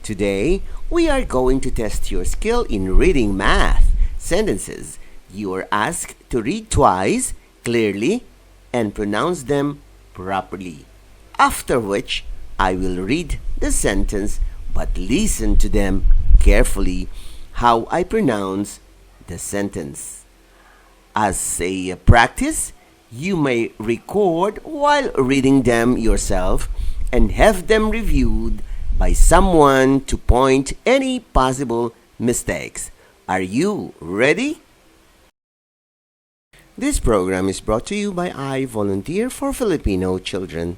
Today, we are going to test your skill in reading math sentences. You are asked to read twice, clearly, and pronounce them properly. After which, I will read the sentence but listen to them carefully how I pronounce the sentence. As a practice, you may record while reading them yourself and have them reviewed by someone to point any possible mistakes. Are you ready? This program is brought to you by I Volunteer for Filipino Children.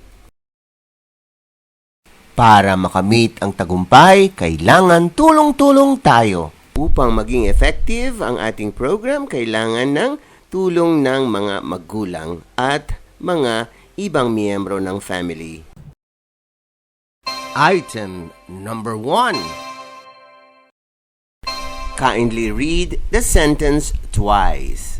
Para makamit ang tagumpay, kailangan tulong-tulong tayo. Upang maging effective ang ating program, kailangan ng tulong ng mga magulang at mga ibang miyembro ng family. Item number 1. Kindly read the sentence twice.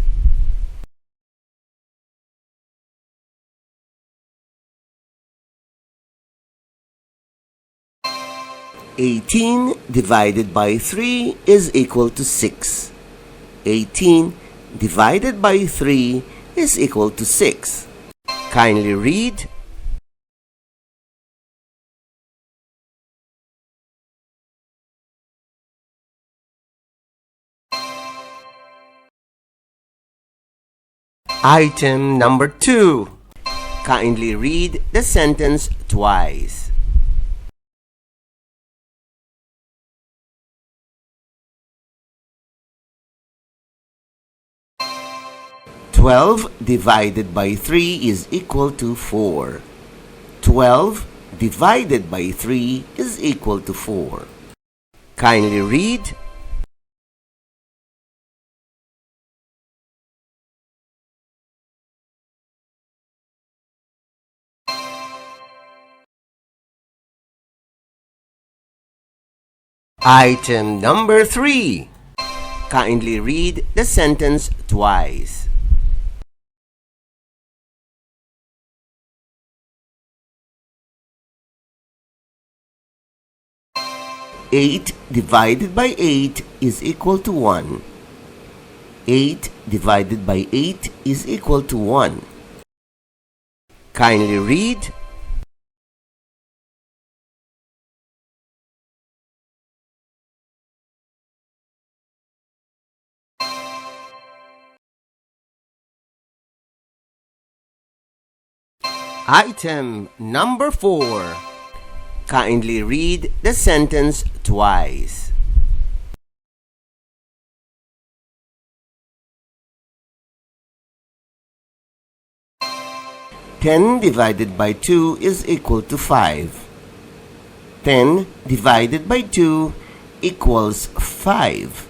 "18 divided by 3 is equal to 6. 18 divided by 3 is equal to 6. Kindly read. Item number 2. Kindly read the sentence twice. "12 divided by 3 is equal to 4. 12 divided by 3 is equal to 4. Kindly read. Item number 3. Kindly read the sentence twice. "8 divided by 8 is equal to 1. 8 divided by 8 is equal to 1. Kindly read. Item number 4. Kindly read the sentence twice. "10 divided by 2 is equal to 5. 10 divided by 2 equals 5.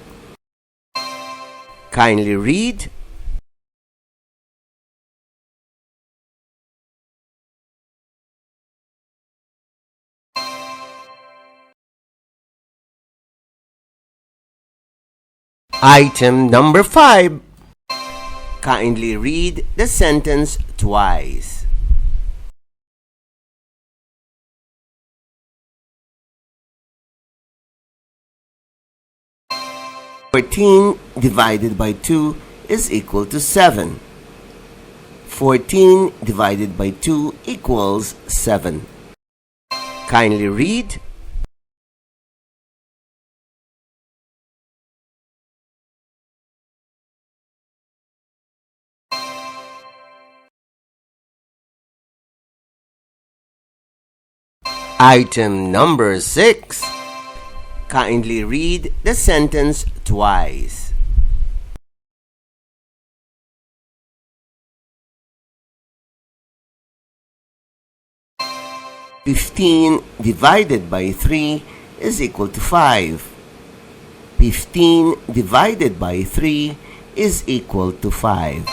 Kindly read. Item number 5. Kindly read the sentence twice. "14 divided by 2 is equal to 7. 14 divided by 2 equals 7. Kindly read. Item number 6. Kindly read the sentence twice. "15 divided by 3 is equal to 5. 15 divided by 3 is equal to 5.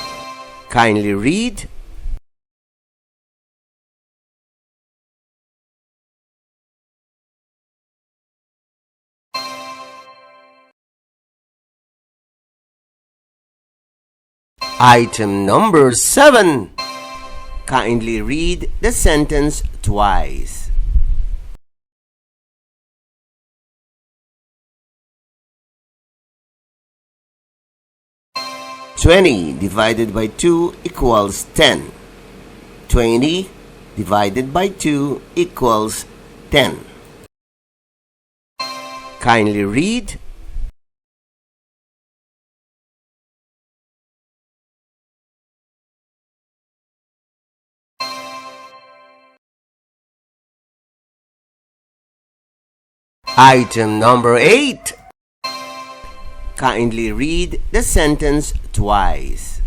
Kindly read. Item number 7. Kindly read the sentence twice. 20 divided by 2 equals 10. 20 divided by 2 equals 10. Kindly read. Item number 8. Kindly read the sentence twice.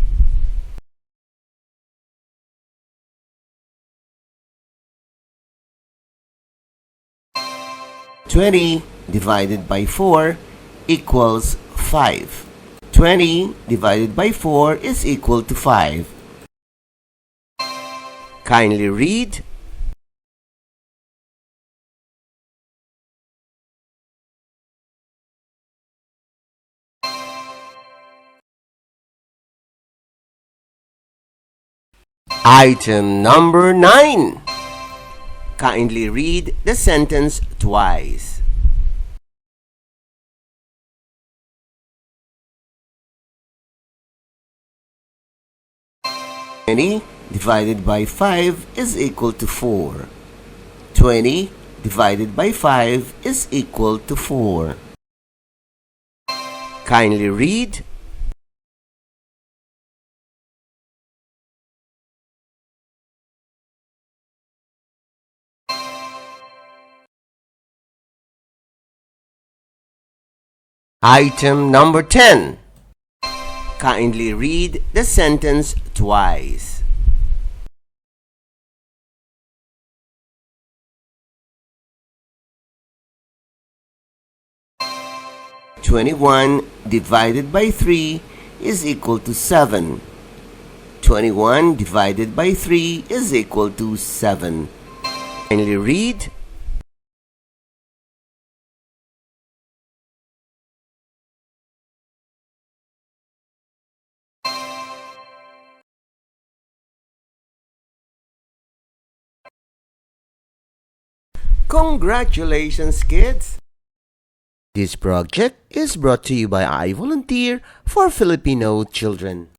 "20 divided by 4 equals 5. 20 divided by 4 is equal to 5. Kindly read. Item number 9. Kindly read the sentence twice. "20 divided by 5 is equal to 4. 20 divided by 5 is equal to 4. Kindly read. Item number 10. Kindly read the sentence twice. "21 divided by 3 is equal to 7. 21 divided by 3 is equal to 7. Kindly read. Congratulations, kids! This project is brought to you by I Volunteer for Filipino Children.